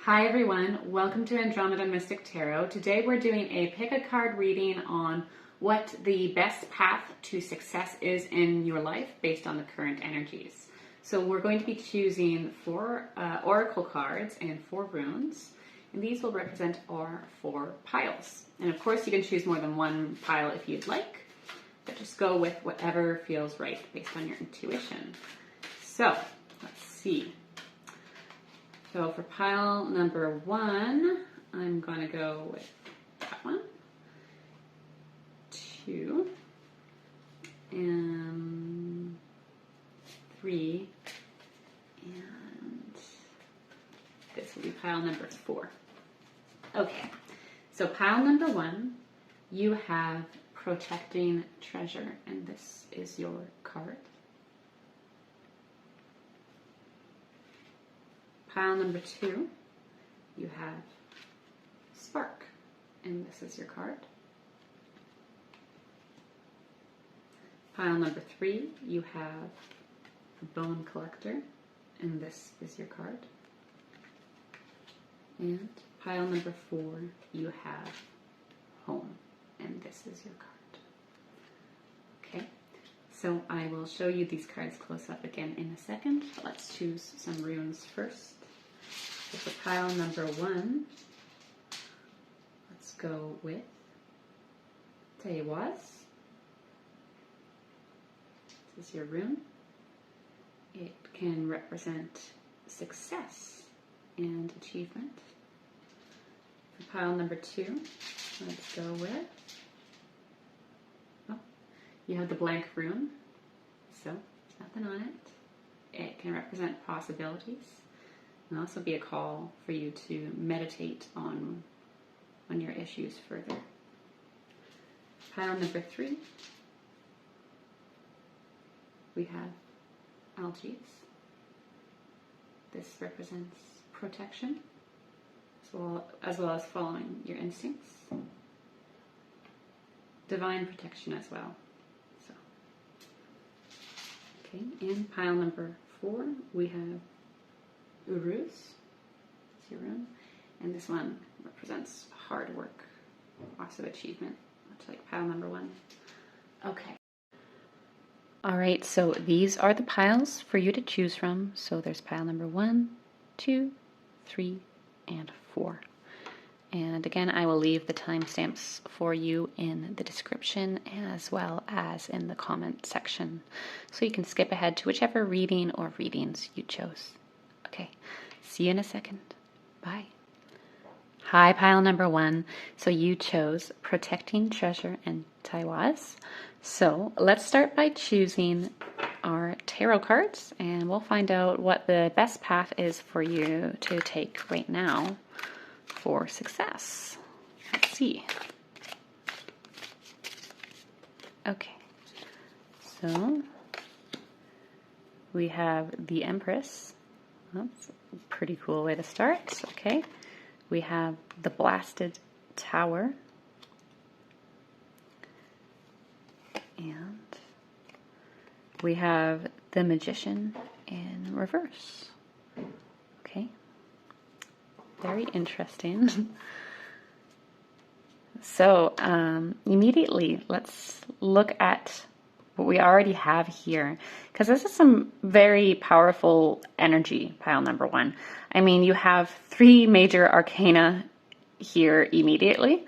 Hi everyone, welcome to Andromeda Mystic Tarot. Today we're doing a pick a card reading on what the best path to success is in your life based on the current energies. So we're going to be choosing 4 oracle cards and 4 runes, and these will represent our 4 piles. And of course you can choose more than one pile if you'd like, but just go with whatever feels right based on your intuition. So let's see. So for pile number 1, I'm going to go with that one, 2, and 3, and this will be pile number 4. Okay, so pile number 1, you have protecting treasure, and this is your card. Pile number 2, you have Spark, and this is your card. Pile number 3, you have Bone Collector, and this is your card. And pile number 4, you have Home, and this is your card. Okay, so I will show you these cards close up again in a second. Let's choose some runes first. So for pile number 1, let's go with Tiewaz. This is your rune. It can represent success and achievement. For pile number 2, let's go with, you have the blank rune, so there's nothing on it. It can represent possibilities. And also be a call for you to meditate on your issues further. Pile number 3, we have Algiz. This represents protection, as well as following your instincts. Divine protection as well. So, okay, and pile number 4, we have Uruz, it's your rune, and this one represents hard work, lots of achievement, much like pile number 1. Okay. Alright, so these are the piles for you to choose from. So there's pile number 1, 2, 3, and 4. And again, I will leave the timestamps for you in the description as well as in the comment section. So you can skip ahead to whichever reading or readings you chose. Okay, see you in a second. Bye. Hi, pile number 1. So you chose Protecting Treasure and Tiewaz. So let's start by choosing our tarot cards, and we'll find out what the best path is for you to take right now for success. Let's see. Okay, so we have the Empress. That's a pretty cool way to start. Okay, we have the Blasted Tower, and we have the Magician in reverse. Okay, very interesting. So immediately let's look at what we already have here, because this is some very powerful energy, pile number 1. I mean, you have 3 major arcana here immediately.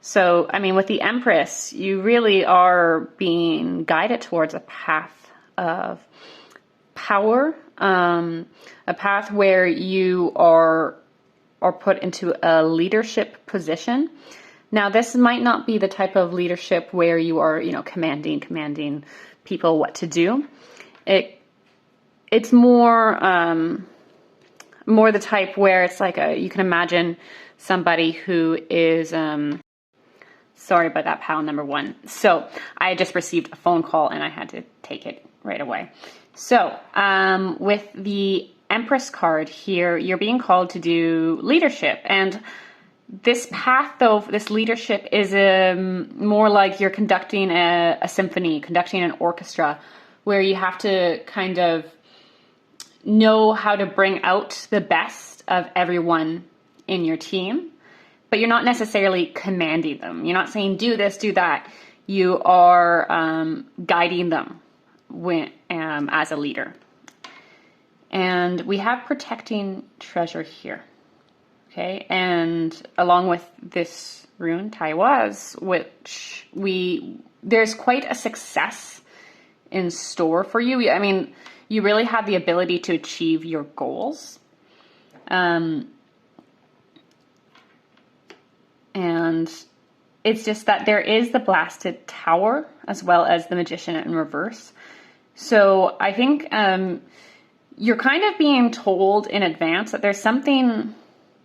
So, I mean, with the Empress, you really are being guided towards a path of power, a path where you are put into a leadership position. Now, this might not be the type of leadership where you are, commanding people what to do. It's more the type where it's like you can imagine somebody who is, sorry about that, pile number 1. So I just received a phone call and I had to take it right away. So with the Empress card here, you're being called to do leadership, and this path, though, this leadership is more like you're conducting a symphony, conducting an orchestra, where you have to kind of know how to bring out the best of everyone in your team, but you're not necessarily commanding them. You're not saying, do this, do that. You are guiding them as a leader. And we have protecting treasure here. Okay, and along with this rune, Tiewaz, which there's quite a success in store for you. I mean, you really have the ability to achieve your goals. And it's just that there is the blasted tower as well as the magician in reverse. So I think you're kind of being told in advance that there's something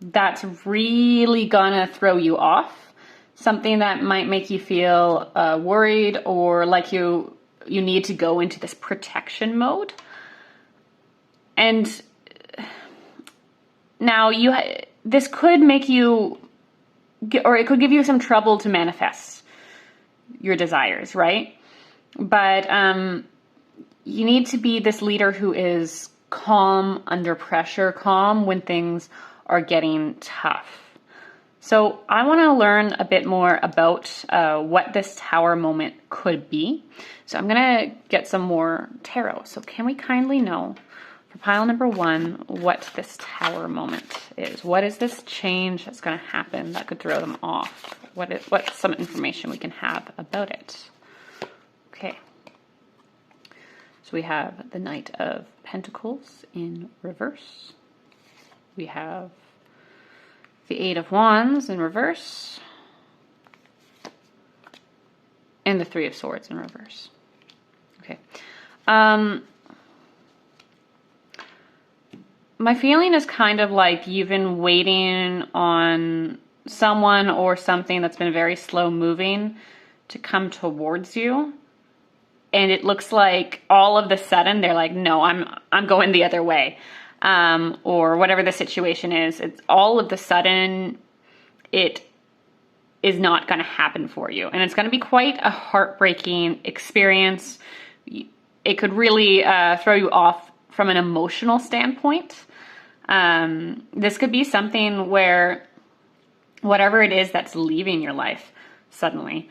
that's really gonna throw you off, something that might make you feel worried or like you need to go into this protection mode. And now this could make you, or it could give you some trouble to manifest your desires, right? But you need to be this leader who is calm under pressure, calm when things are getting tough. So I want to learn a bit more about what this tower moment could be. So I'm going to get some more tarot. So can we kindly know for pile number 1 what this tower moment is? What is this change that's going to happen that could throw them off? What's some information we can have about it? Okay. So we have the Knight of Pentacles in reverse. We have the Eight of Wands in reverse. And the Three of Swords in reverse. Okay. My feeling is kind of like you've been waiting on someone or something that's been very slow moving to come towards you. And it looks like all of the sudden they're like, no, I'm going the other way. Or whatever the situation is, it's all of the sudden it is not going to happen for you. And it's going to be quite a heartbreaking experience. It could really throw you off from an emotional standpoint. This could be something where whatever it is that's leaving your life suddenly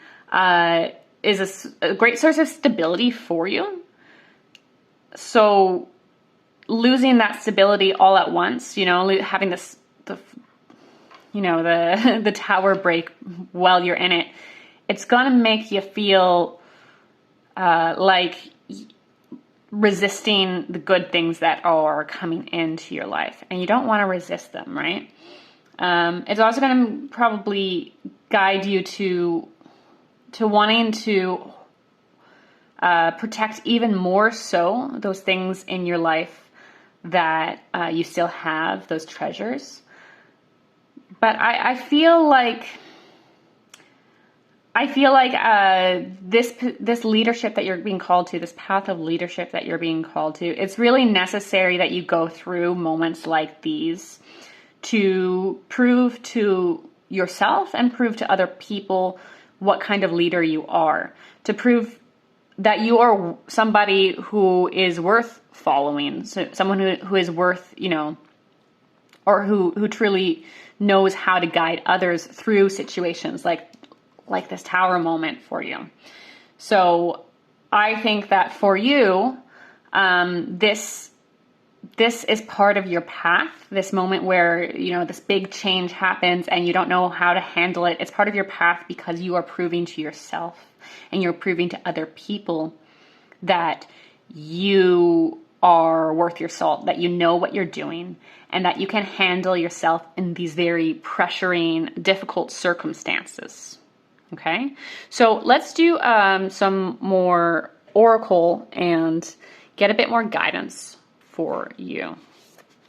is a great source of stability for you. So losing that stability all at once, having the tower break while you're in it, it's gonna make you feel like resisting the good things that are coming into your life, and you don't want to resist them, right? It's also going to probably guide you to wanting to protect even more so those things in your life that you still have, those treasures. But I feel like this leadership that you're being called to, this path of leadership that you're being called to, it's really necessary that you go through moments like these to prove to yourself and prove to other people what kind of leader you are, to prove that you are somebody who is worth following, so someone who is worth, or who truly knows how to guide others through situations like this tower moment for you. So I think that for you, this is part of your path, this moment where, this big change happens and you don't know how to handle it. It's part of your path because you are proving to yourself and you're proving to other people that you are worth your salt, that you know what you're doing, and that you can handle yourself in these very pressuring, difficult circumstances. Okay, so let's do some more oracle and get a bit more guidance for you.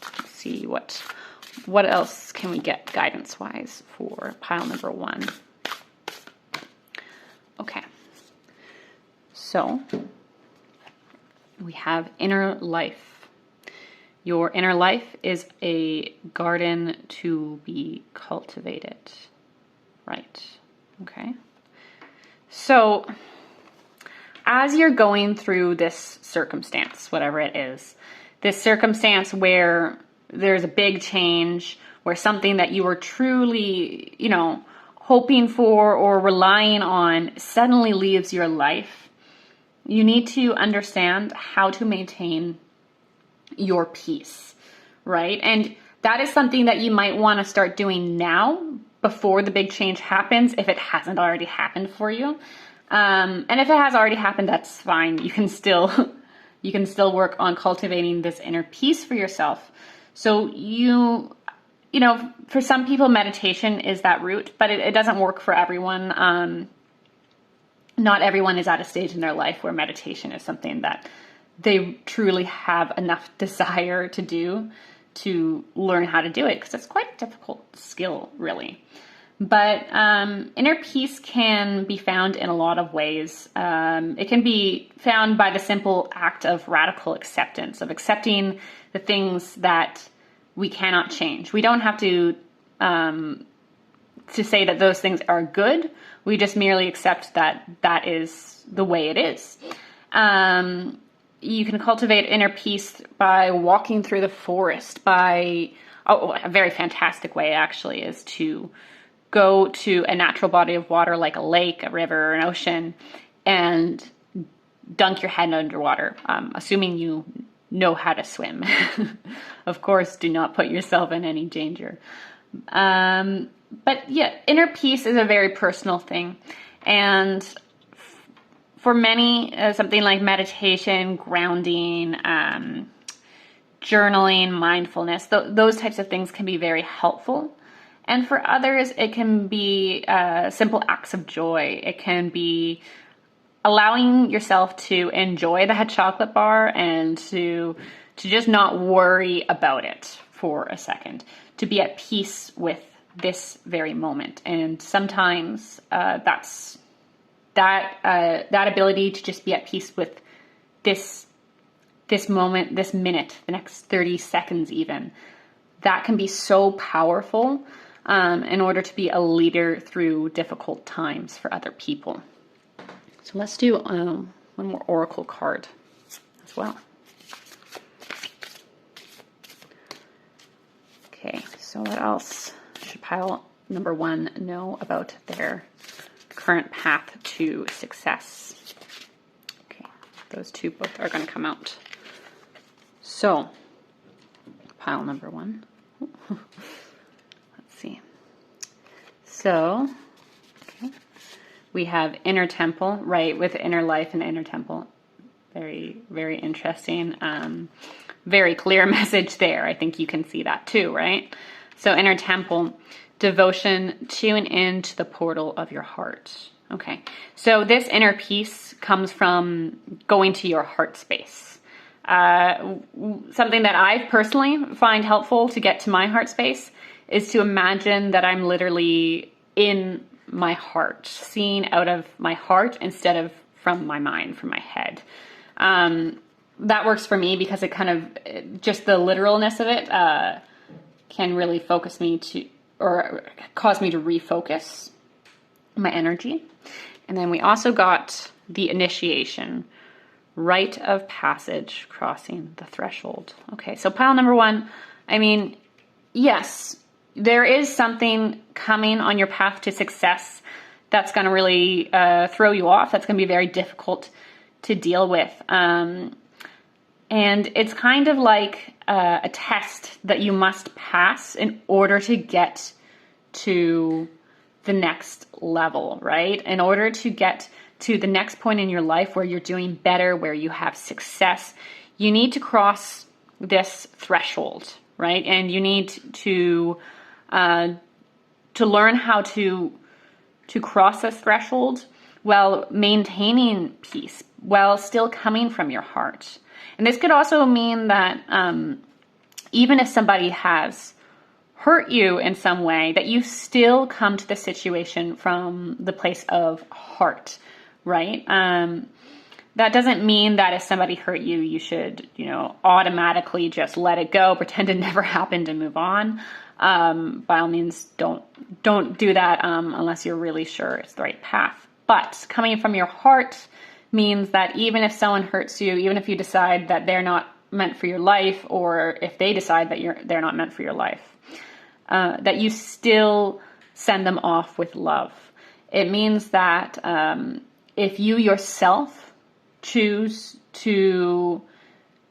Let's see what else can we get guidance-wise for pile number 1. Okay, so we have inner life. Your inner life is a garden to be cultivated, right? Okay. So as you're going through this circumstance, whatever it is, this circumstance where there's a big change where something that you were truly, you know, hoping for or relying on suddenly leaves your life, you need to understand how to maintain your peace, right? And that is something that you might want to start doing now before the big change happens, if it hasn't already happened for you. And if it has already happened, that's fine. You can still work on cultivating this inner peace for yourself. So you know, for some people, meditation is that route, but it doesn't work for everyone. Not everyone is at a stage in their life where meditation is something that they truly have enough desire to do, to learn how to do it, because it's quite a difficult skill, really. But inner peace can be found in a lot of ways. It can be found by the simple act of radical acceptance, of accepting the things that we cannot change. We don't have to say that those things are good. We just merely accept that that is the way it is. You can cultivate inner peace by walking through the forest, a very fantastic way actually is to go to a natural body of water like a lake, a river, an ocean, and dunk your head underwater, assuming you know how to swim. Of course, do not put yourself in any danger. But yeah, inner peace is a very personal thing. And for many, something like meditation, grounding, journaling, mindfulness, those types of things can be very helpful. And for others, it can be simple acts of joy. It can be allowing yourself to enjoy that chocolate bar and to just not worry about it for a second, to be at peace with this very moment. And sometimes that ability to just be at peace with this moment, this minute, the next 30 seconds even, that can be so powerful in order to be a leader through difficult times for other people. So let's do one more oracle card as well. Okay, so what else should pile number one know about their current path to success? Okay, those two both are going to come out. So, pile number one. Let's see. So, okay, we have inner temple, right, with inner life and inner temple. Very, very interesting. Very clear message there. I think you can see that too, right? So inner temple, devotion, tune into the portal of your heart. Okay, so this inner peace comes from going to your heart space. Something that I personally find helpful to get to my heart space is to imagine that I'm literally in my heart, seeing out of my heart instead of from my mind, from my head. That works for me because it kind of, just the literalness of it can really focus me or cause me to refocus my energy. And then we also got the initiation, rite of passage, crossing the threshold. Okay, so pile number one, I mean, yes, there is something coming on your path to success that's going to really throw you off. That's going to be very difficult to deal with. And it's kind of like a test that you must pass in order to get to the next level, right? In order to get to the next point in your life where you're doing better, where you have success, you need to cross this threshold, right? And you need to learn how to cross this threshold while maintaining peace, while still coming from your heart. And this could also mean that even if somebody has hurt you in some way, that you still come to the situation from the place of heart, right? That doesn't mean that if somebody hurt you, you should, automatically just let it go, pretend it never happened and move on. By all means, don't do that unless you're really sure it's the right path. But coming from your heart means that even if someone hurts you, even if you decide that they're not meant for your life, or if they decide that they're not meant for your life, that you still send them off with love. It means that if you yourself choose to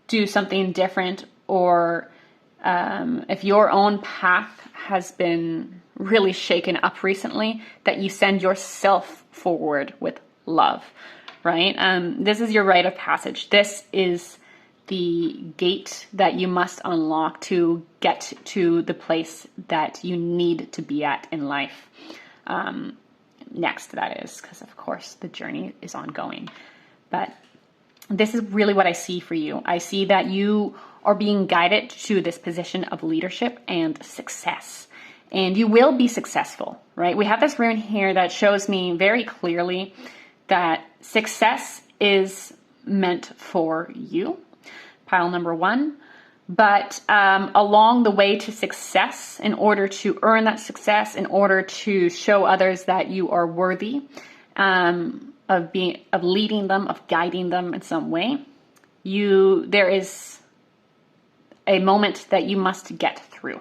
do something different, or if your own path has been really shaken up recently, that you send yourself forward with love, right? This is your rite of passage. This is the gate that you must unlock to get to the place that you need to be at in life. Next, that is, because of course the journey is ongoing. But this is really what I see for you. I see that you are being guided to this position of leadership and success. And you will be successful, right? We have this rune here that shows me very clearly that success is meant for you, pile number 1. But along the way to success, in order to earn that success, in order to show others that you are worthy of leading them, of guiding them in some way, there is a moment that you must get through,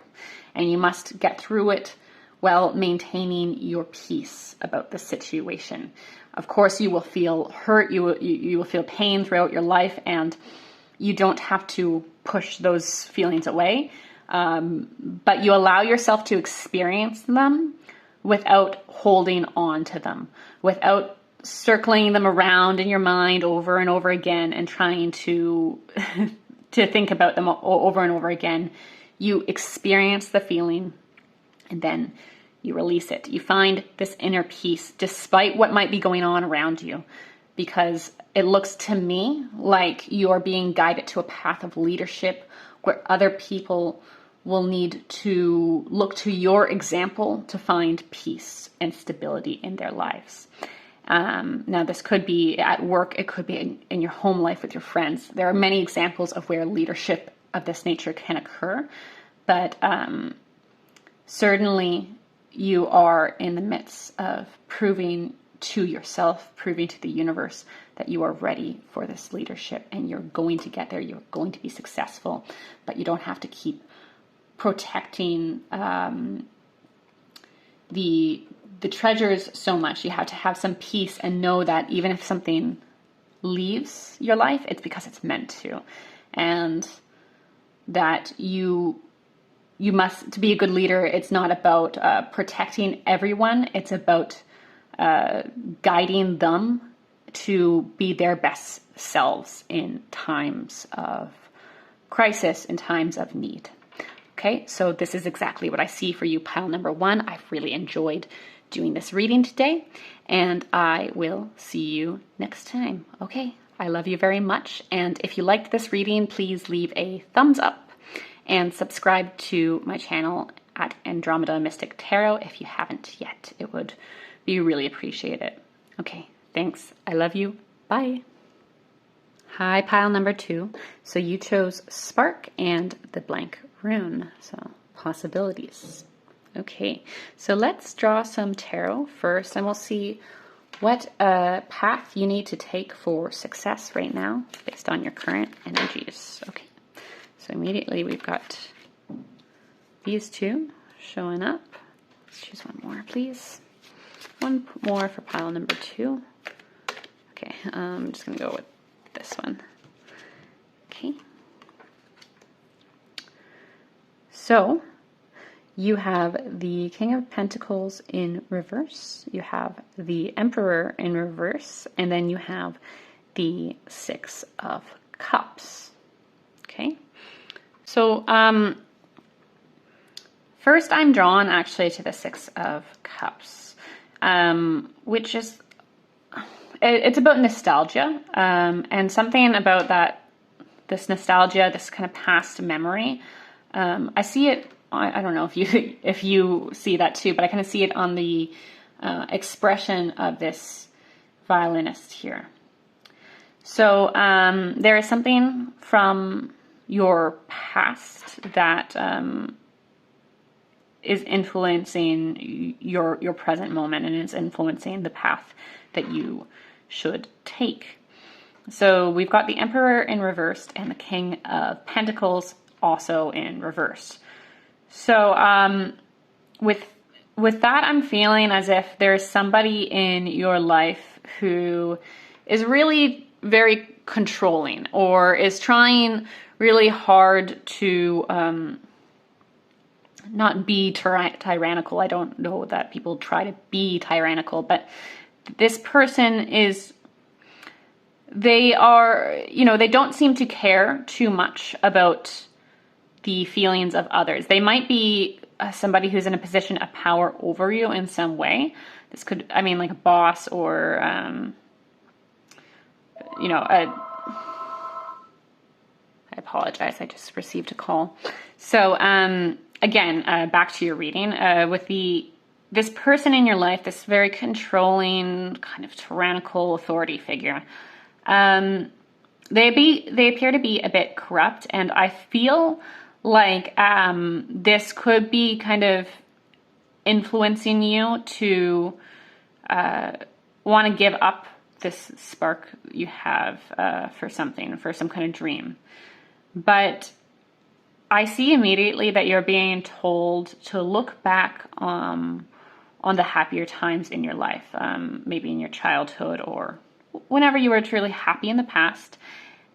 and you must get through it while maintaining your peace about the situation. Of course, you will feel hurt, you will feel pain throughout your life, and you don't have to push those feelings away, but you allow yourself to experience them without holding on to them, without circling them around in your mind over and over again and trying to think about them over and over again. You experience the feeling and then you release it. You find this inner peace despite what might be going on around you, because it looks to me like you're being guided to a path of leadership where other people will need to look to your example to find peace and stability in their lives. Now, this could be at work, it could be in your home life with your friends. There are many examples of where leadership of this nature can occur, but certainly you are in the midst of proving to yourself, proving to the universe that you are ready for this leadership, and you're going to get there, you're going to be successful, but you don't have to keep protecting the treasures so much. You have to have some peace and know that even if something leaves your life, it's because it's meant to, and that you must, to be a good leader, it's not about protecting everyone, it's about guiding them to be their best selves in times of crisis, in times of need. Okay, so this is exactly what I see for you, pile number 1. I've really enjoyed doing this reading today, and I will see you next time. Okay, I love you very much, and if you liked this reading, please leave a thumbs up and subscribe to my channel at Andromeda Mystic Tarot if you haven't yet. It would be really appreciated. Okay, thanks. I love you. Bye. Hi, pile number 2. So you chose Spark and the blank rune. So possibilities. Okay, so let's draw some tarot first, and we'll see what path you need to take for success right now based on your current energies. Okay, so immediately we've got these two showing up. Let's choose one more, please. One more for pile number 2. Okay, I'm just going to go with this one. Okay. So, you have the King of Pentacles in reverse, you have the Emperor in reverse, and then you have the Six of Cups. Okay. So, first I'm drawn actually to the Six of Cups, which is, it's about nostalgia, and something about this nostalgia, this kind of past memory. I see it, I don't know if you see that too, but I kind of see it on the expression of this violinist here. So there is something from your past that is influencing your present moment, and is influencing the path that you should take. So we've got the Emperor in reversed and the King of Pentacles also in reverse. So with that, I'm feeling as if there's somebody in your life who is really very controlling or is trying really hard to not be tyrannical. I don't know that people try to be tyrannical, but this person is, they are, you know, they don't seem to care too much about the feelings of others. They might be somebody who's in a position of power over you in some way. This could, I mean, like a boss or, you know, I apologize. I just received a call. So, again, back to your reading, with this person in your life, this very controlling, kind of tyrannical authority figure. They appear to be a bit corrupt, and I feel like this could be kind of influencing you to want to give up this spark you have for something, for some kind of dream. But I see immediately that you're being told to look back on the happier times in your life, maybe in your childhood or whenever you were truly happy in the past,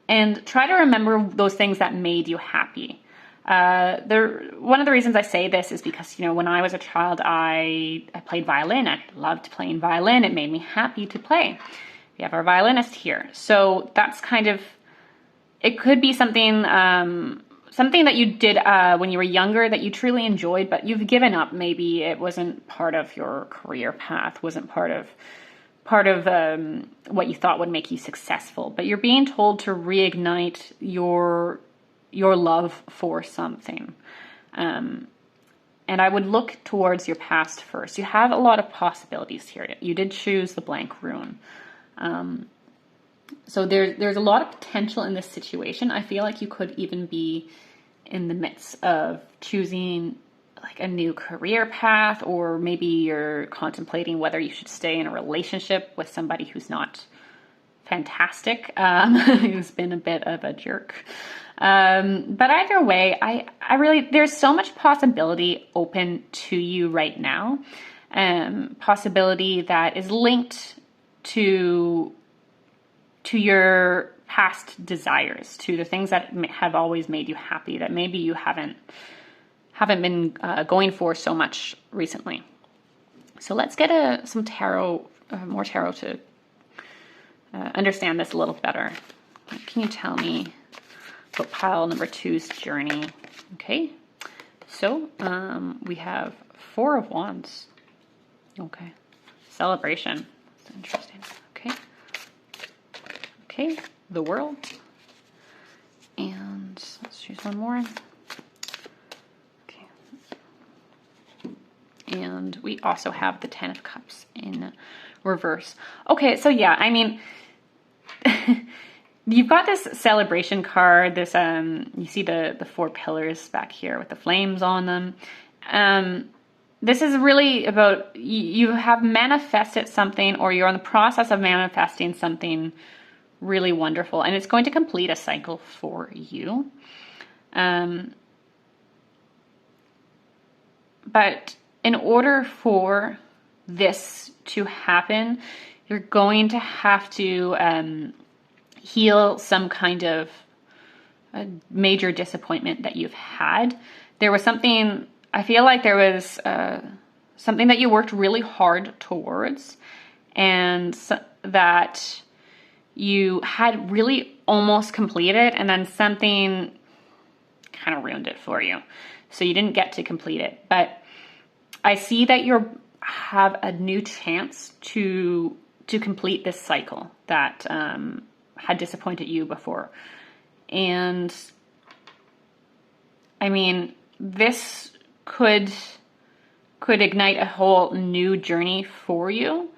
and try to remember those things that made you happy. One of the reasons I say this is because, you know, when I was a child, I played violin. I loved playing violin. It made me happy to play. We have our violinist here. So that's kind of, it could be something, something that you did when you were younger that you truly enjoyed, but you've given up. Maybe it wasn't part of your career path, wasn't part of what you thought would make you successful. But you're being told to reignite your love for something. And I would look towards your past first. You have a lot of possibilities here. You did choose the blank rune. So there's a lot of potential in this situation. I feel like you could even be in the midst of choosing like a new career path, or maybe you're contemplating whether you should stay in a relationship with somebody who's not fantastic, who's been a bit of a jerk. But either way, I really, there's so much possibility open to you right now. Possibility that is linked to your past desires, to the things that have always made you happy that maybe you haven't been going for so much recently. So let's get some tarot, more tarot to understand this a little better. Can you tell me about pile number 2's journey? Okay, so we have 4 of Wands. Okay, celebration. That's interesting. Okay, the World. And let's choose one more. Okay. And we also have the 10 of Cups in reverse. Okay, so yeah, I mean, you've got this celebration card, this, you see the 4 pillars back here with the flames on them. This is really about, you have manifested something, or you're in the process of manifesting something really wonderful, and it's going to complete a cycle for you. But in order for this to happen, you're going to have to heal some kind of a major disappointment that you've had. There was something, I feel like there was something that you worked really hard towards, and that you had really almost completed, and then something kind of ruined it for you. So you didn't get to complete it. But I see that you have a new chance to complete this cycle that had disappointed you before. And I mean, this could ignite a whole new journey for you.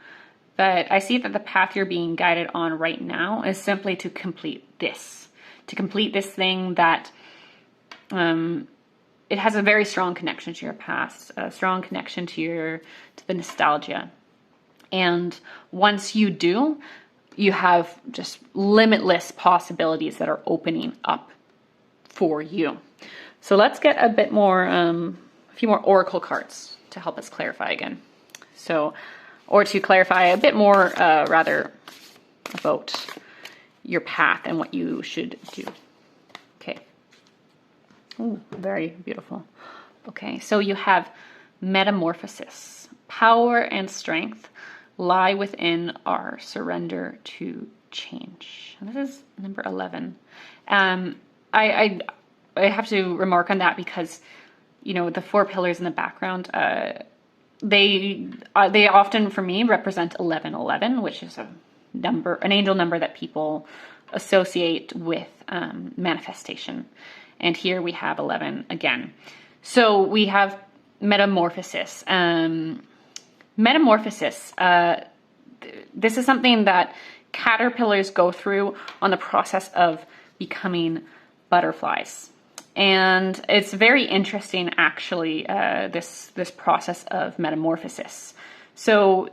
But I see that the path you're being guided on right now is simply to complete this thing that it has a very strong connection to your past, a strong connection to the nostalgia. And once you do, you have just limitless possibilities that are opening up for you. So let's get a bit more, a few more oracle cards to help us clarify again. So, or to clarify a bit more, rather, about your path and what you should do. Okay. Ooh, very beautiful. Okay, so you have metamorphosis. Power and strength lie within our surrender to change. And this is number 11. I have to remark on that because, you know, the 4 pillars in the background, they often, for me, represent 1111, which is a number, an angel number that people associate with manifestation. And here we have 11 again. So we have metamorphosis. Metamorphosis, this is something that caterpillars go through on the process of becoming butterflies. And it's very interesting, actually, this process of metamorphosis. So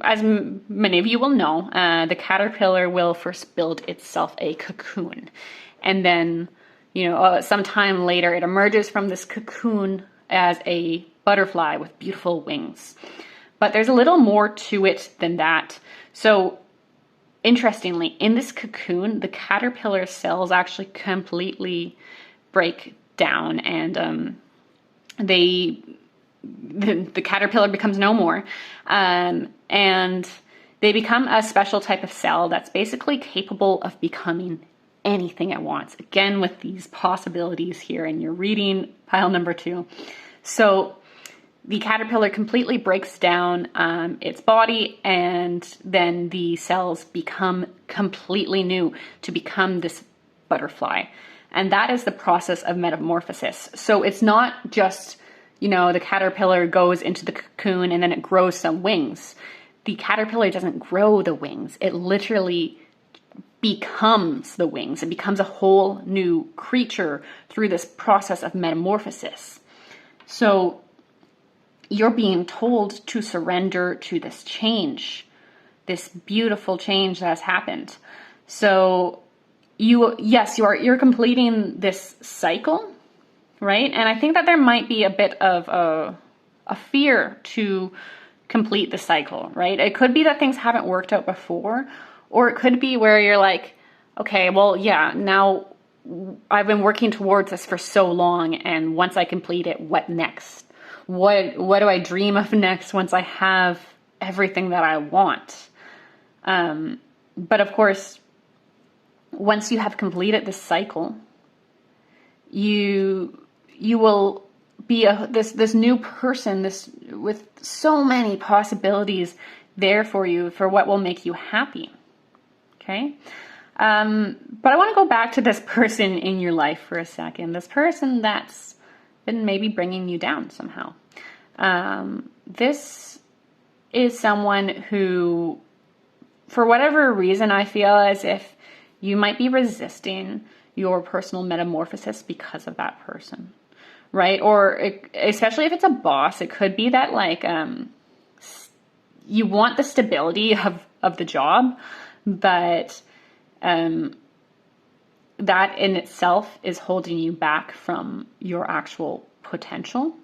as many of you will know, the caterpillar will first build itself a cocoon. And then, you know, sometime later it emerges from this cocoon as a butterfly with beautiful wings. But there's a little more to it than that. So interestingly, in this cocoon, the caterpillar cells actually completely break down, and the caterpillar becomes no more, and they become a special type of cell that's basically capable of becoming anything it wants. Again, with these possibilities here, and you're reading pile number 2. So the caterpillar completely breaks down its body, and then the cells become completely new to become this butterfly. And that is the process of metamorphosis. So it's not just, you know, the caterpillar goes into the cocoon and then it grows some wings. The caterpillar doesn't grow the wings. It literally becomes the wings. It becomes a whole new creature through this process of metamorphosis. So you're being told to surrender to this change, this beautiful change that has happened. So you're completing this cycle, right? And I think that there might be a bit of a fear to complete the cycle, right? It could be that things haven't worked out before, or it could be where you're like, okay, well, yeah, now I've been working towards this for so long, and once I complete it, what next? What do I dream of next once I have everything that I want? But of course, once you have completed this cycle, you will be this new person, this with so many possibilities there for you for what will make you happy. Okay. But I want to go back to this person in your life for a second. This person that's been maybe bringing you down somehow. This is someone who, for whatever reason, I feel as if you might be resisting your personal metamorphosis because of that person, right? Or especially if it's a boss, it could be that like you want the stability of the job, but that in itself is holding you back from your actual potential.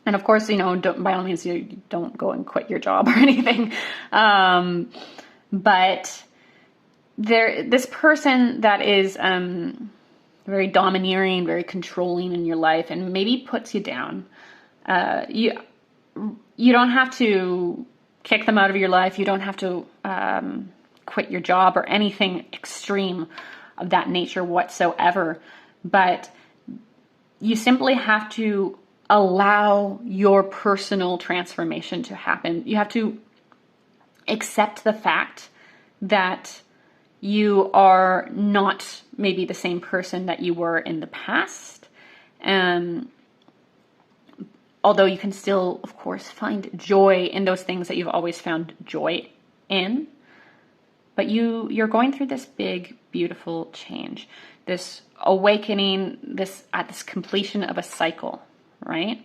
And of course, you know, by all means, you don't go and quit your job or anything. But this person that is very domineering, very controlling in your life, and maybe puts you down. You don't have to kick them out of your life. You don't have to quit your job or anything extreme of that nature whatsoever. But you simply have to allow your personal transformation to happen. You have to accept the fact that you are not maybe the same person that you were in the past. Although you can still, of course, find joy in those things that you've always found joy in. But you're going through this big, beautiful change, this awakening, this completion of a cycle, right?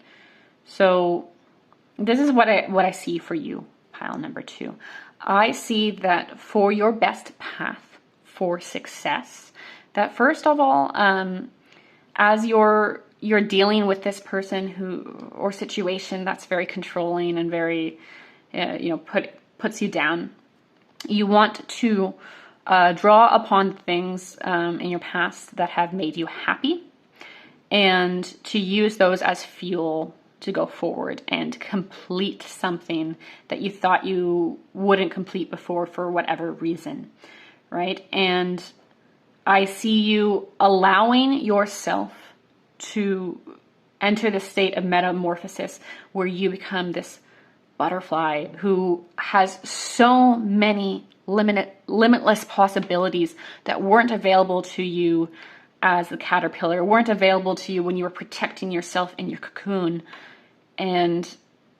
So this is what I see for you, pile number 2. I see that for your best path for success, that first of all, as you're dealing with this person or situation that's very controlling and very, puts you down, you want to draw upon things in your past that have made you happy, and to use those as fuel to go forward and complete something that you thought you wouldn't complete before for whatever reason, right? And I see you allowing yourself to enter the state of metamorphosis where you become this butterfly who has so many limitless possibilities that weren't available to you as the caterpillar, weren't available to you when you were protecting yourself in your cocoon. And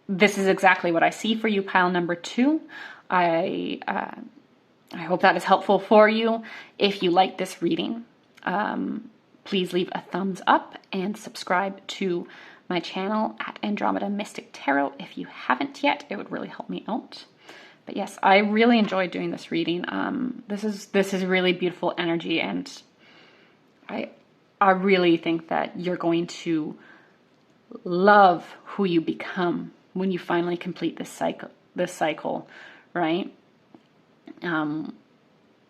this is exactly what I see for you, pile number 2. I hope that is helpful for you. If you like this reading, please leave a thumbs up and subscribe to my channel at Andromeda Mystic Tarot. If you haven't yet, it would really help me out. But yes, I really enjoyed doing this reading. This is really beautiful energy, and I really think that you're going to love who you become when you finally complete this cycle, right?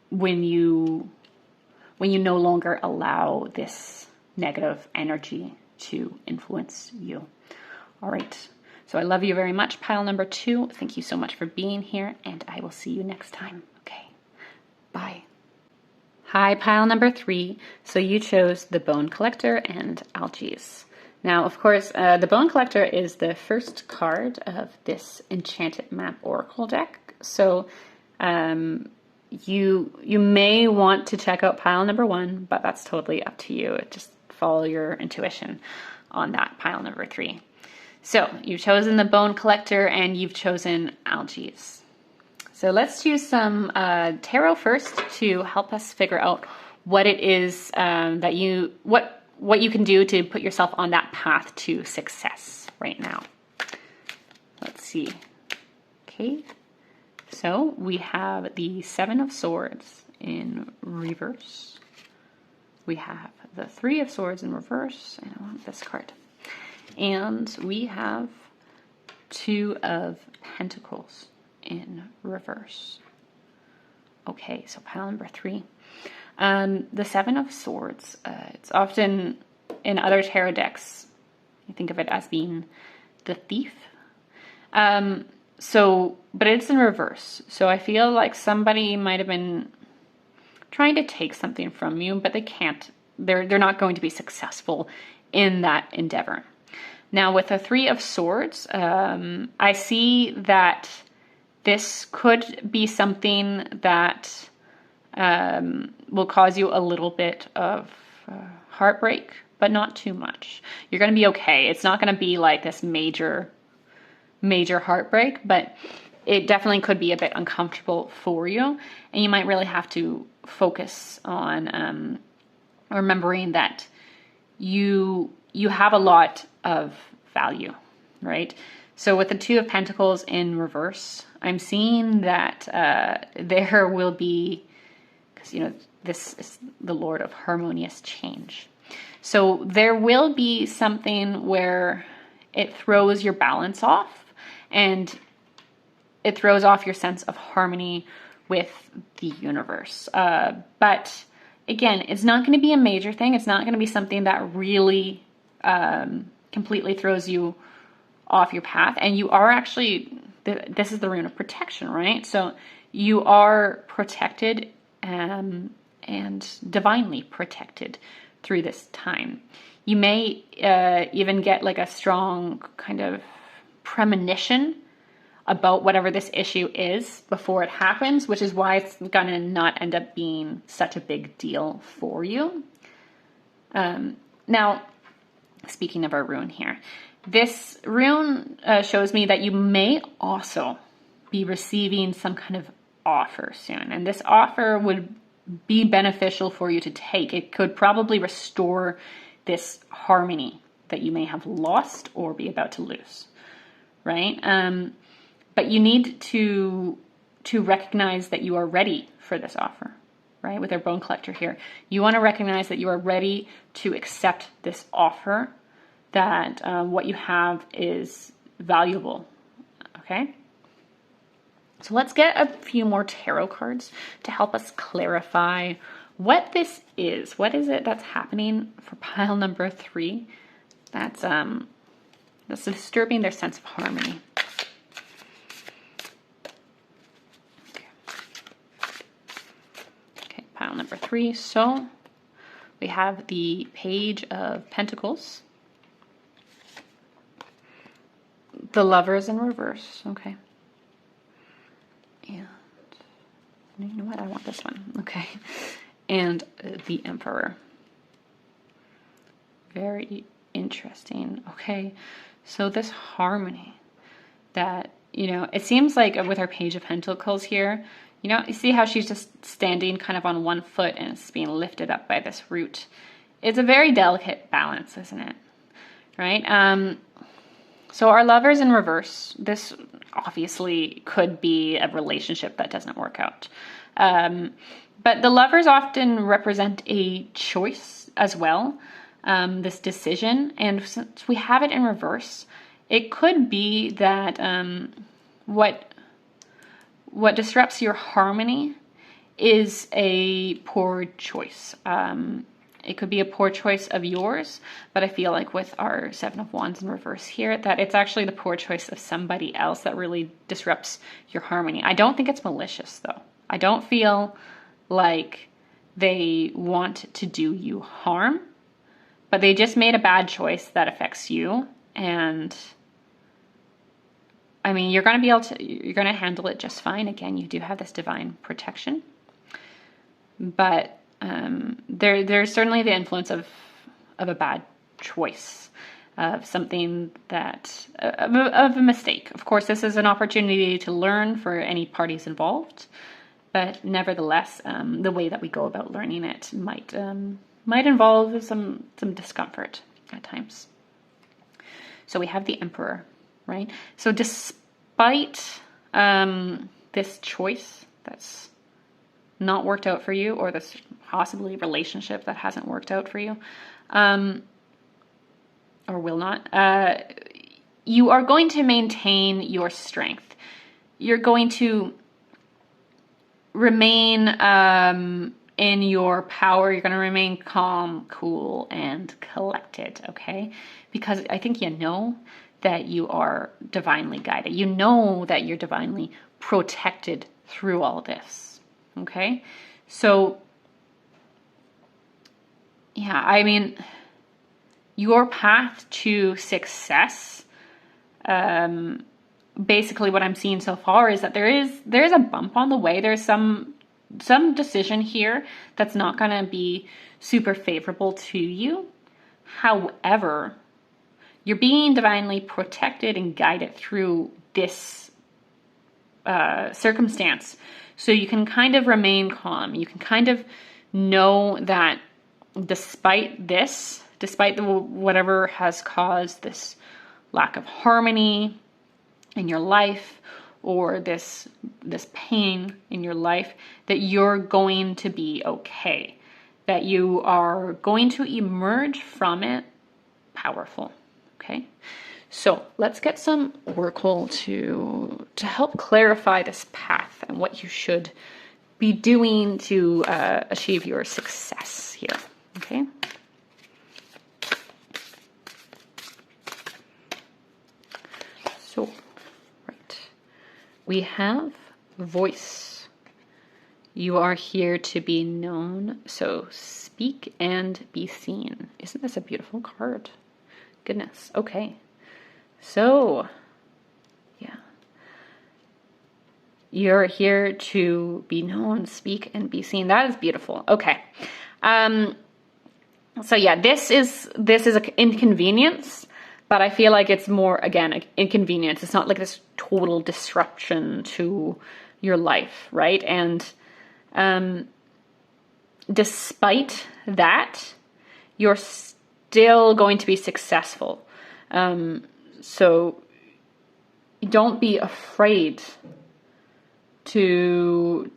When you no longer allow this negative energy to influence you. All right. So I love you very much, pile number 2. Thank you so much for being here, and I will see you next time. Okay. Bye. Hi, pile number 3. So you chose the Bone Collector and Algiz. Now, of course, the Bone Collector is the first card of this Enchanted Map Oracle deck. So you may want to check out pile number 1, but that's totally up to you. Just follow your intuition on that pile number 3. So you've chosen the Bone Collector and you've chosen Algiz. So let's choose some tarot first to help us figure out what it is that what you can do to put yourself on that path to success right now. Let's see. Okay. So we have the 7 of Swords in reverse. We have the 3 of Swords in reverse, and I want this card. And we have 2 of Pentacles in reverse. Okay, so pile number 3. The 7 of Swords, it's often in other tarot decks, you think of it as being the thief. But it's in reverse. So I feel like somebody might have been trying to take something from you, but they can't. They're not going to be successful in that endeavor. Now with the 3 of Swords, I see that this could be something that will cause you a little bit of heartbreak, but not too much. You're going to be okay. It's not going to be like this major heartbreak, but it definitely could be a bit uncomfortable for you. And you might really have to focus on remembering that you have a lot of value, right? So with the 2 of Pentacles in reverse, I'm seeing that there will be, because this is the Lord of harmonious change. So there will be something where it throws your balance off, and it throws off your sense of harmony with the universe. But again, it's not going to be a major thing. It's not going to be something that really completely throws you off your path. And you are actually, this is the rune of protection, right? So you are protected and divinely protected through this time. You may even get like a strong kind of premonition about whatever this issue is before it happens, which is why it's gonna not end up being such a big deal for you. Now, speaking of our rune here, this rune shows me that you may also be receiving some kind of offer soon, and this offer would be beneficial for you to take. It could probably restore this harmony that you may have lost or be about to lose, right? But you need to to recognize that you are ready for this offer, right? With our bone collector here, you want to recognize that you are ready to accept this offer, that what you have is valuable, okay? So let's get a few more tarot cards to help us clarify what this is. What is it that's happening for pile number 3 that's disturbing their sense of harmony? Okay, pile number 3. So we have the Page of Pentacles, the Lovers in reverse, okay. And you know what? I want this one. Okay. And the Emperor. Very interesting. Okay. So this harmony that, you know, it seems like with our Page of Pentacles here, you know, you see how she's just standing kind of on one foot and it's being lifted up by this root. It's a very delicate balance, isn't it? Right? So our Lovers in reverse, this obviously could be a relationship that doesn't work out. But the Lovers often represent a choice as well, this decision. And since we have it in reverse, it could be that what disrupts your harmony is a poor choice. It could be a poor choice of yours, but I feel like with our 7 of Wands in reverse here, that it's actually the poor choice of somebody else that really disrupts your harmony. I don't think it's malicious, though. I don't feel like they want to do you harm, but they just made a bad choice that affects you. And I mean, you're going to handle it just fine. Again, you do have this divine protection, but there's certainly the influence of a bad choice, of something that, of a mistake. Of course, this is an opportunity to learn for any parties involved, but nevertheless, the way that we go about learning it might involve some discomfort at times. So we have the Emperor, right? So despite this choice that's not worked out for you, or this possibly relationship that hasn't worked out for you, or will not, you are going to maintain your strength. You're going to remain in your power. You're going to remain calm, cool, and collected, okay? Because I think you know that you are divinely guided. You know that you're divinely protected through all this, okay? So, yeah, I mean, your path to success, basically what I'm seeing so far is that there is a bump on the way. There's some decision here that's not going to be super favorable to you. However, you're being divinely protected and guided through this circumstance. So you can kind of remain calm. You can kind of know that despite this, despite whatever has caused this lack of harmony in your life, or this pain in your life, that you're going to be okay, that you are going to emerge from it powerful. Okay, so let's get some oracle to help clarify this path and what you should be doing to achieve your success here. Okay. So, right. We have voice. You are here to be known, so speak and be seen. Isn't this a beautiful card? Goodness. Okay. So, yeah. You're here to be known, speak, and be seen. That is beautiful. Okay. So yeah, this is an inconvenience, but I feel like it's more, again, an inconvenience. It's not like this total disruption to your life, right? And despite that, you're still going to be successful. So don't be afraid to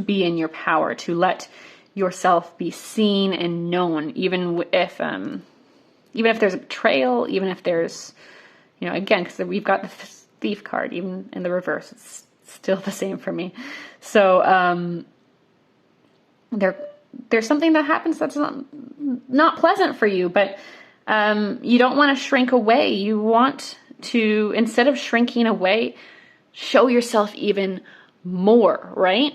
be in your power, to let yourself be seen and known, even if there's a betrayal, even if there's, again, because we've got the thief card, even in the reverse, it's still the same for me. So there's something that happens that's not pleasant for you, but you don't want to shrink away. You want to, instead of shrinking away, show yourself even more, right?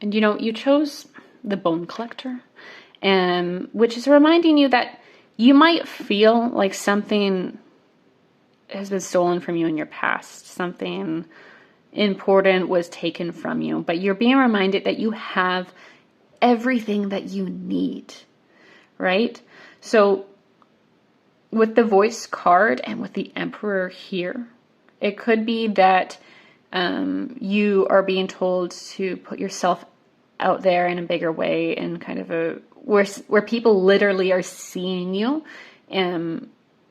And you chose the Bone Collector, which is reminding you that you might feel like something has been stolen from you in your past. Something important was taken from you, but you're being reminded that you have everything that you need, right? So with the Voice card and with the Emperor here, it could be that you are being told to put yourself out there in a bigger way, in kind of where people literally are seeing you in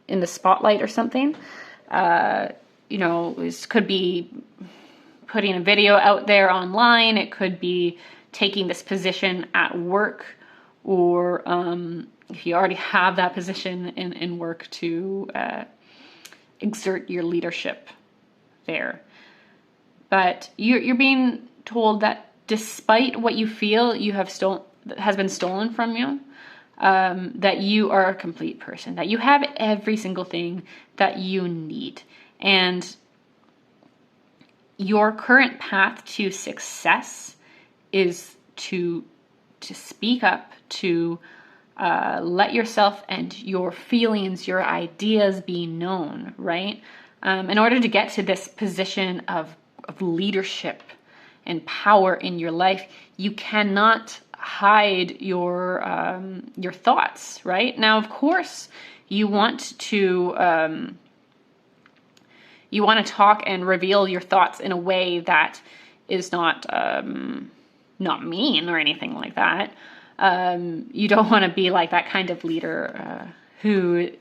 the spotlight or something. This could be putting a video out there online. It could be taking this position at work, or if you already have that position in work, to exert your leadership there. But you're being told that despite what you feel has been stolen from you, that you are a complete person, that you have every single thing that you need. And your current path to success is to speak up, to let yourself and your feelings, your ideas be known, right? In order to get to this position of leadership and power in your life, you cannot hide your thoughts, right? Now, of course, you want to talk and reveal your thoughts in a way that is not mean or anything like that. You don't want to be like that kind of leader who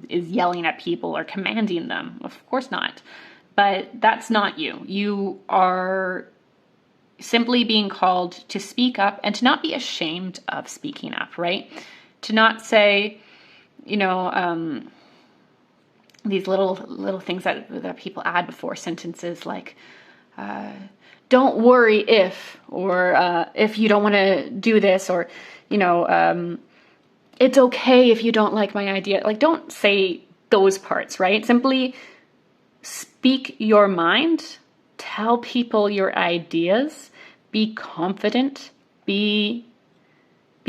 is yelling at people or commanding them. Of course not. But that's not you. You are simply being called to speak up and to not be ashamed of speaking up, right? To not say, these little things that people add before sentences, like, don't worry if, or if you don't want to do this, or, it's okay if you don't like my idea. Like, don't say those parts, right? Simply speak your mind, tell people your ideas, be confident, be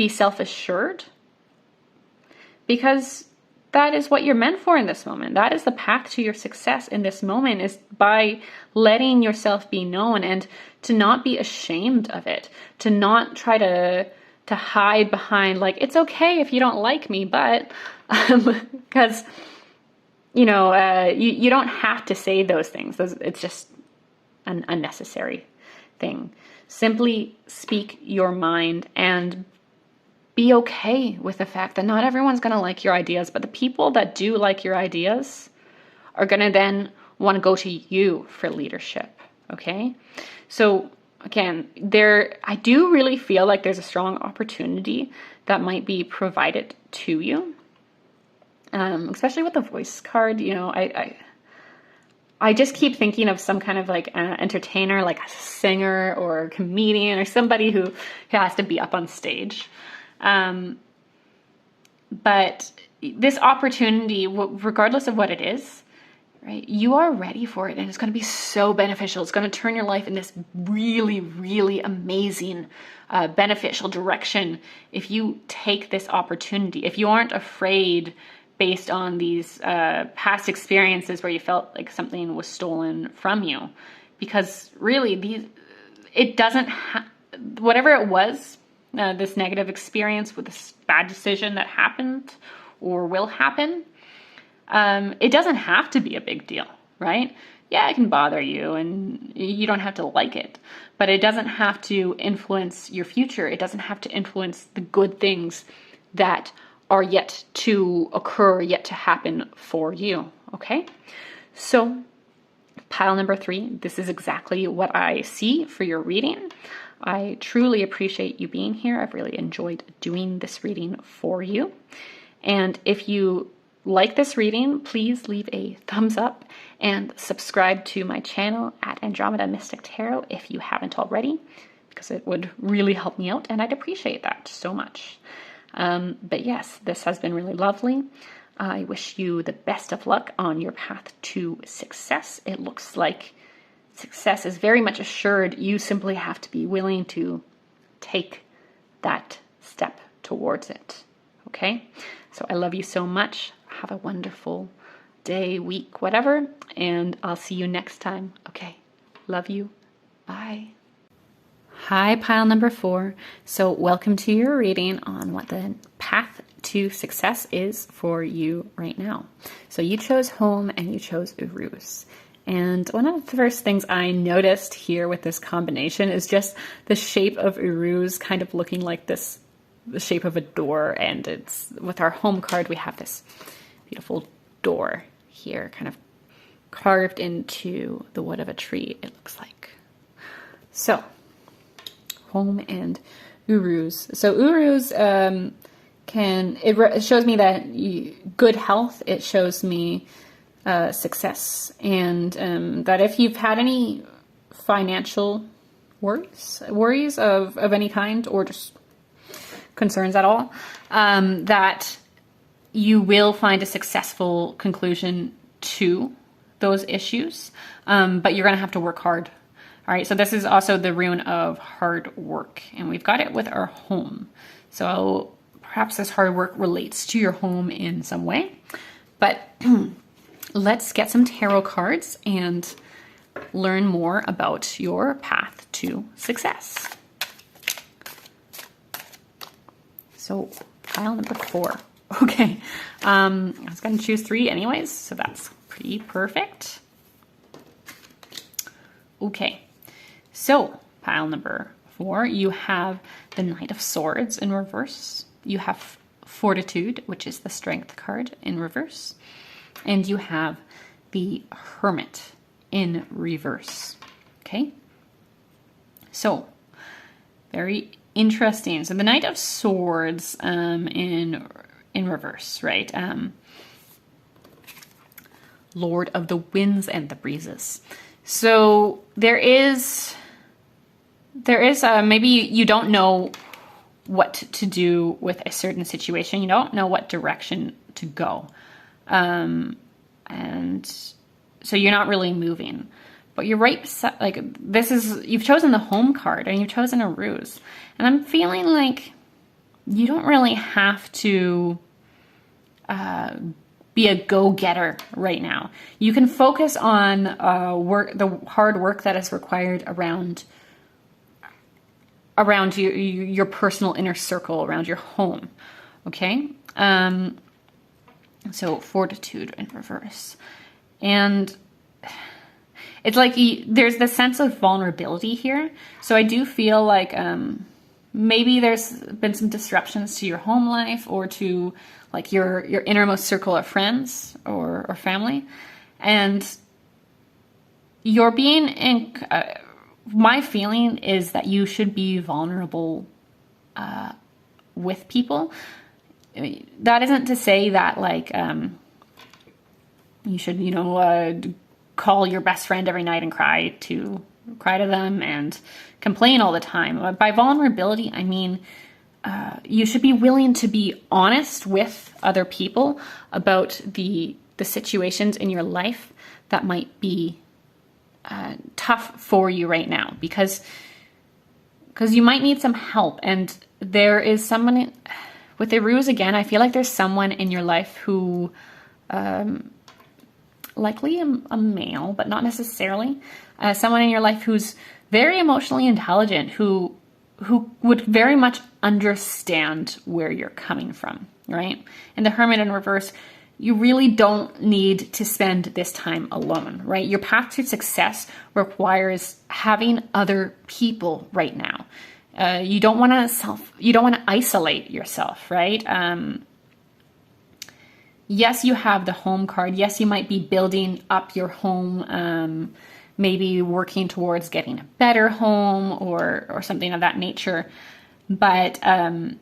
self-assured, because that is what you're meant for in this moment. That is the path to your success in this moment, is by letting yourself be known, and to not be ashamed of it, to not try to hide behind, like, it's okay if you don't like me, but because you don't have to say those things. It's just an unnecessary thing. Simply speak your mind and be okay with the fact that not everyone's going to like your ideas, but the people that do like your ideas are going to then want to go to you for leadership. Okay. So again, I do really feel like there's a strong opportunity that might be provided to you. Especially with the Voice card, I just keep thinking of some kind of like entertainer, like a singer or a comedian or somebody who has to be up on stage. But this opportunity, regardless of what it is, right, you are ready for it, and it's going to be so beneficial. It's going to turn your life in this really, really amazing, beneficial direction if you take this opportunity. If you aren't afraid based on these past experiences where you felt like something was stolen from you, because really it doesn't whatever it was, this negative experience with this bad decision that happened or will happen, it doesn't have to be a big deal, right? Yeah, it can bother you and you don't have to like it, but it doesn't have to influence your future. It doesn't have to influence the good things that are yet to occur, yet to happen for you, okay? So Pile number 3, this is exactly what I see for your reading. I truly appreciate you being here. I've really enjoyed doing this reading for you. And if you like this reading, please leave a thumbs up and subscribe to my channel at Andromeda Mystic Tarot if you haven't already, because it would really help me out and I'd appreciate that so much. But yes, this has been really lovely. I wish you the best of luck on your path to success. It looks like success is very much assured. You simply have to be willing to take that step towards it. Okay? So I love you so much. Have a wonderful day, week, whatever, and I'll see you next time. Okay? Love you. Bye. Hi, pile number 4. So welcome to your reading on what the path to success is for you right now. So you chose home and you chose Uruz. And one of the first things I noticed here with this combination is just the shape of Uruz kind of looking like this, the shape of a door. And it's with our home card, we have this beautiful door here kind of carved into the wood of a tree, it looks like. So home and Uruz. So Uruz it shows me that good health. It shows me success, and that if you've had any financial worries of any kind, or just concerns at all, that you will find a successful conclusion to those issues, but you're going to have to work hard. All right, so this is also the rune of hard work, and we've got it with our home. So perhaps this hard work relates to your home in some way, but let's get some tarot cards and learn more about your path to success. So pile number 4. Okay, I was going to choose 3 anyways, so that's pretty perfect. Okay. So, pile number 4, you have the Knight of Swords in reverse. You have Fortitude, which is the Strength card, in reverse. And you have the Hermit in reverse. Okay? So, very interesting. So, the Knight of Swords in reverse, right? Lord of the Winds and the Breezes. So, there is maybe you don't know what to do with a certain situation. You don't know what direction to go. And so you're not really moving, but you're right. Like you've chosen the home card and you've chosen a ruse. And I'm feeling like you don't really have to be a go-getter right now. You can focus on the hard work that is required around your personal inner circle, around your home. Okay? So Fortitude in reverse. And it's like there's this sense of vulnerability here. So I do feel like maybe there's been some disruptions to your home life or to like your innermost circle of friends or family. And you're being in... my feeling is that you should be vulnerable with people. That isn't to say that like you should, call your best friend every night and cry to them and complain all the time. By vulnerability, I mean you should be willing to be honest with other people about the situations in your life that might be tough for you right now, because you might need some help. And there is someone with the ruse again. I feel like there's someone in your life who, likely a male, but not necessarily, someone in your life who's very emotionally intelligent, who would very much understand where you're coming from, right? And the Hermit in reverse, you really don't need to spend this time alone, right? Your path to success requires having other people right now. You don't want to isolate yourself, right? yes, you have the home card. Yes, you might be building up your home, maybe working towards getting a better home or something of that nature. But and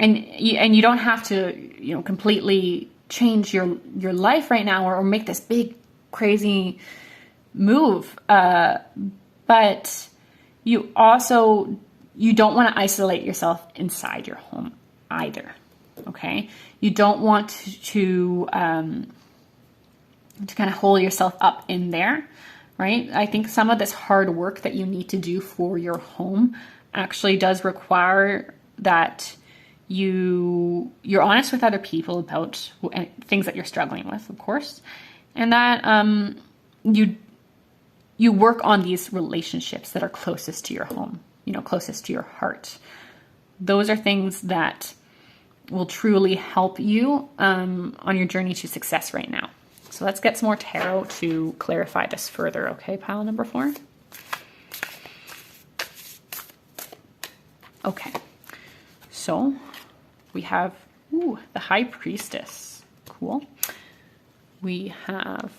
you don't have to, you know, completely change your life right now or make this big crazy move. But you don't want to isolate yourself inside your home either. Okay, you don't want to kind of hole yourself up in there, right? I think some of this hard work that you need to do for your home actually does require that you're honest with other people about things that you're struggling with, of course, and that you work on these relationships that are closest to your home, you know, closest to your heart. Those are things that will truly help you on your journey to success right now. So let's get some more tarot to clarify this further, okay, pile number 4? Okay, so we have the High Priestess. Cool. We have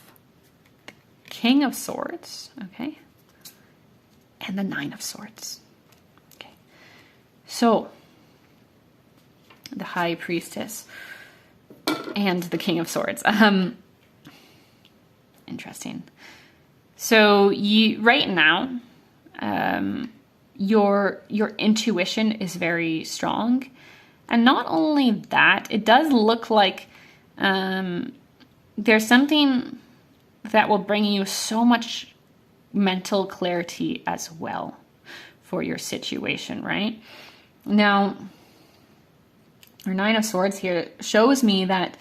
the King of Swords, okay, and the Nine of Swords. Okay, so the High Priestess and the King of Swords. Interesting. So right now, your intuition is very strong, and not only that, it does look like there's something that will bring you so much mental clarity as well for your situation, right? Now, our Nine of Swords here shows me that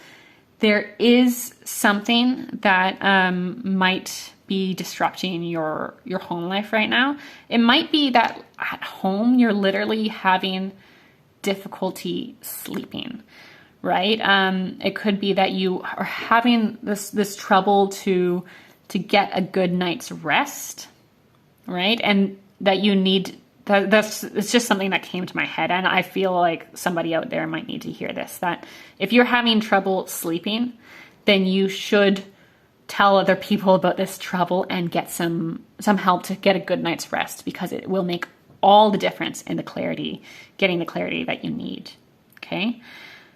there is something that might be disrupting your home life right now. It might be that at home you're literally having difficulty sleeping, right? It could be that you are having this trouble to get a good night's rest, right? And that you need it's just something that came to my head, and I feel like somebody out there might need to hear this, that if you're having trouble sleeping, then you should tell other people about this trouble and get some help to get a good night's rest, because it will make all the difference in getting the clarity that you need. Okay.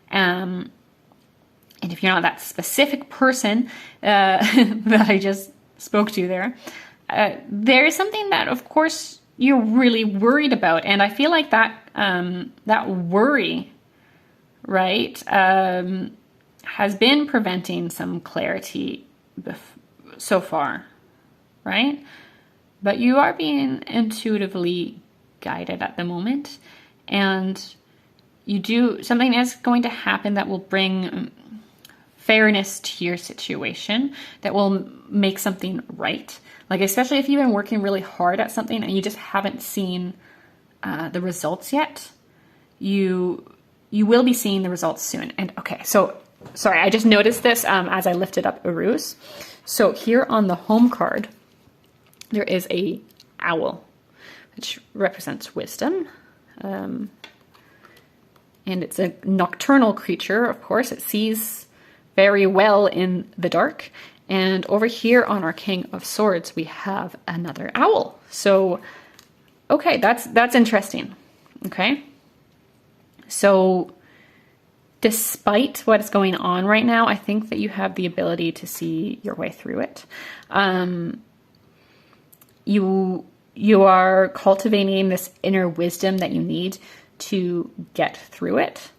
And if you're not that specific person that I just spoke to there, there is something that, of course, you're really worried about. And I feel like that worry, right, has been preventing some clarity so far, right? But you are being intuitively guided at the moment, and something is going to happen that will bring fairness to your situation, that will make something right. Like, especially if you've been working really hard at something and you just haven't seen the results yet, you will be seeing the results soon. And okay, so sorry, I just noticed this as I lifted up Uruz. So here on the home card, there is a owl, which represents wisdom. And it's a nocturnal creature, of course. It sees very well in the dark. And over here on our King of Swords, we have another owl. So, okay, that's interesting. Okay. So despite what is going on right now, I think that you have the ability to see your way through it. You are cultivating this inner wisdom that you need to get through it.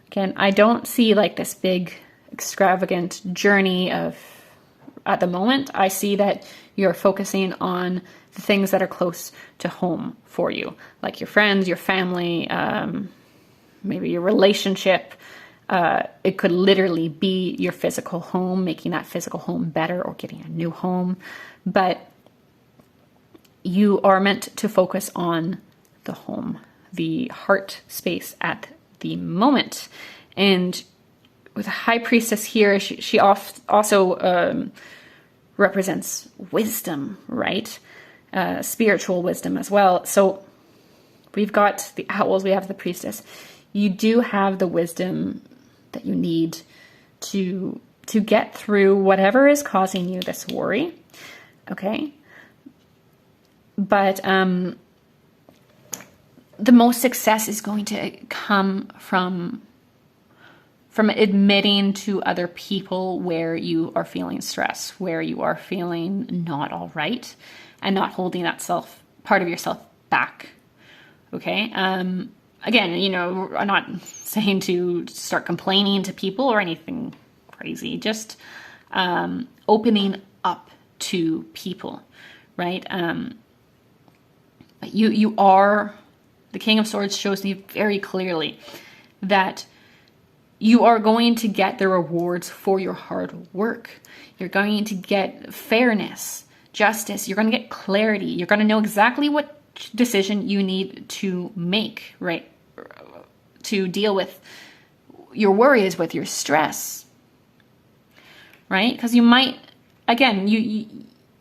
Again, I don't see like this big extravagant journey at the moment. I see that you're focusing on the things that are close to home for you, like your friends, your family, maybe your relationship. It could literally be your physical home, making that physical home better, or getting a new home. But you are meant to focus on the home, the heart space at the moment. And with a High Priestess here, she also represents wisdom, right? Spiritual wisdom as well. So we've got the owls, we have the priestess. You do have the wisdom that you need to get through whatever is causing you this worry. Okay. But the most success is going to come from admitting to other people where you are feeling stress, where you are feeling not all right, and not holding that part of yourself back. Okay. Again, you know, I'm not saying to start complaining to people or anything crazy, just opening up to people, right? But you are, the King of Swords shows me very clearly that you are going to get the rewards for your hard work. You're going to get fairness, justice. You're going to get clarity. You're going to know exactly what decision you need to make, right? To deal with your worries, with your stress, right? Because you might, again,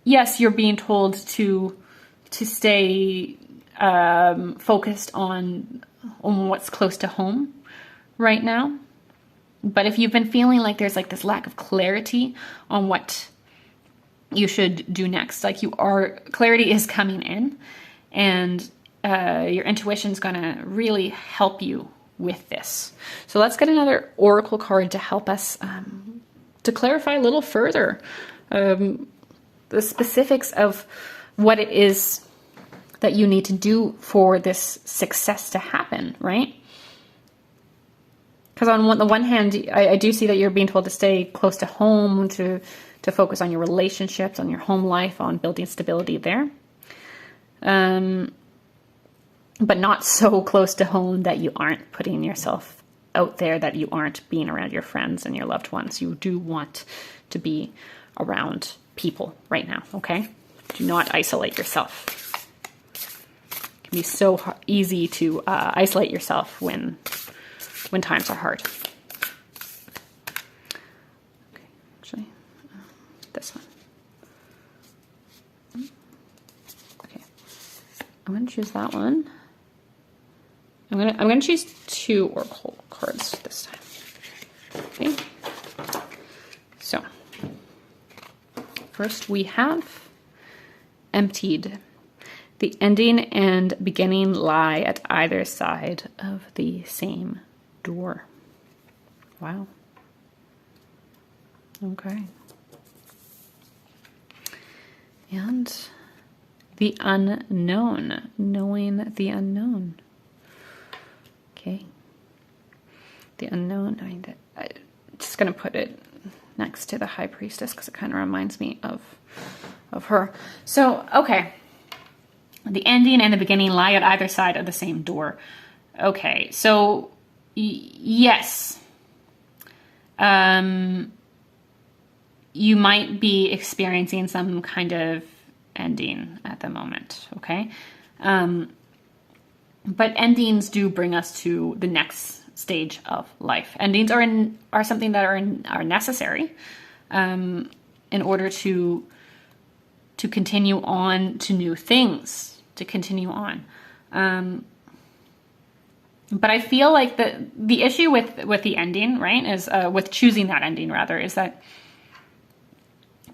yes, you're being told to stay focused on what's close to home right now. But if you've been feeling like there's like this lack of clarity on what you should do next, like clarity is coming in, and your intuition's gonna really help you with this. So let's get another oracle card to help us to clarify a little further the specifics of what it is that you need to do for this success to happen, right? Because on the one hand, I do see that you're being told to stay close to home, to focus on your relationships, on your home life, on building stability there. But not so close to home that you aren't putting yourself out there, that you aren't being around your friends and your loved ones. You do want to be around people right now, okay? Do not isolate yourself. It can be so easy to isolate yourself when times are hard. Okay, actually, this one. Okay, I'm going to choose that one. I'm going to choose 2 oracle cards this time. Okay. So, first we have emptied. The ending and beginning lie at either side of the same door. Wow. Okay. And the unknown, knowing the unknown. Okay. The unknown, I'm just going to put it next to the High Priestess because it kind of reminds me of her. So, okay. The ending and the beginning lie at either side of the same door. Okay, so yes. You might be experiencing some kind of ending at the moment, okay? But endings do bring us to the next stage of life. Endings are something that are necessary in order to continue on to new things, to continue on. But I feel like the issue with the ending, right, is with choosing that ending rather, is that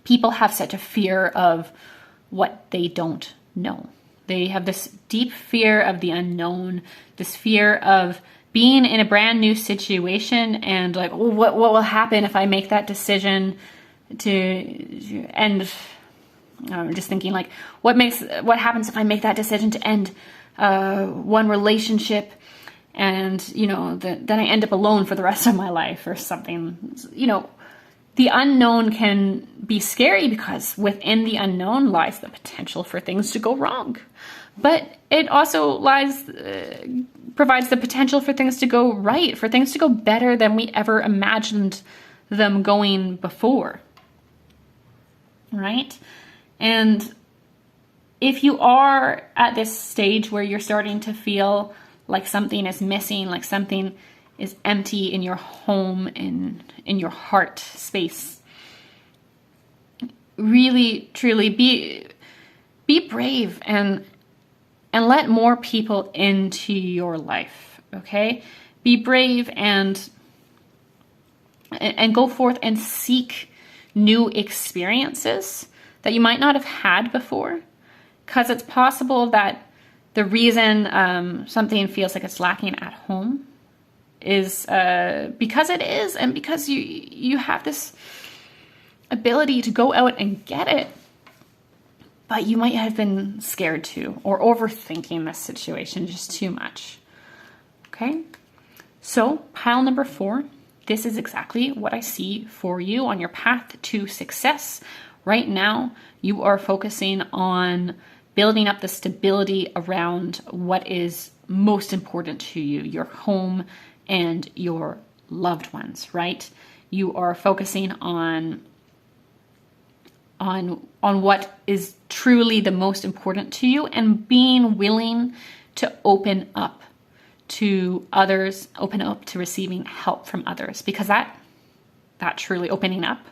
people have such a fear of what they don't know. They have this deep fear of the unknown, this fear of being in a brand new situation and like, oh, what will happen if I make that decision to end? I'm just thinking like, what happens if I make that decision to end one relationship, and then I end up alone for the rest of my life or something. The unknown can be scary because within the unknown lies the potential for things to go wrong. But it also provides the potential for things to go right, for things to go better than we ever imagined them going before. Right? And if you are at this stage where you're starting to feel like something is missing, like something is empty in your home, in your heart space, really, truly be brave and let more people into your life, okay? Be brave and and go forth and seek new experiences that you might not have had before. Because it's possible that the reason something feels like it's lacking at home is because it is, and because you have this ability to go out and get it, but you might have been scared to, or overthinking this situation just too much. Okay, so pile number 4, this is exactly what I see for you on your path to success. Right now, you are focusing on building up the stability around what is most important to you, your home and your loved ones, right? You are focusing on what is truly the most important to you, and being willing to open up to others, open up to receiving help from others, because that truly opening up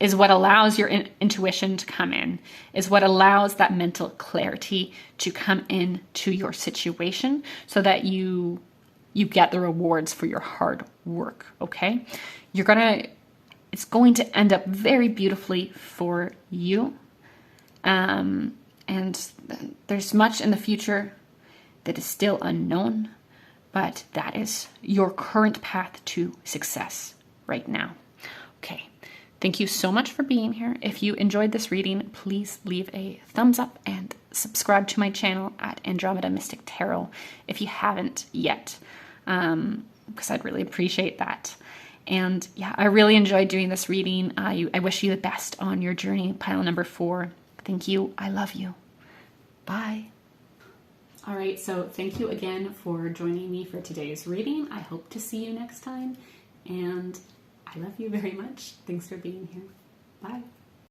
is what allows your intuition to come in, is what allows that mental clarity to come in to your situation, so that you get the rewards for your hard work. Okay, it's going to end up very beautifully for you. And there's much in the future that is still unknown, but that is your current path to success right now. Okay, thank you so much for being here. If you enjoyed this reading, please leave a thumbs up and subscribe to my channel at Andromeda Mystic Tarot if you haven't yet, because I'd really appreciate that. And yeah, I really enjoyed doing this reading. I wish you the best on your journey, pile number 4. Thank you. I love you. Bye. All right, so thank you again for joining me for today's reading. I hope to see you next time, and I love you very much. Thanks for being here. Bye.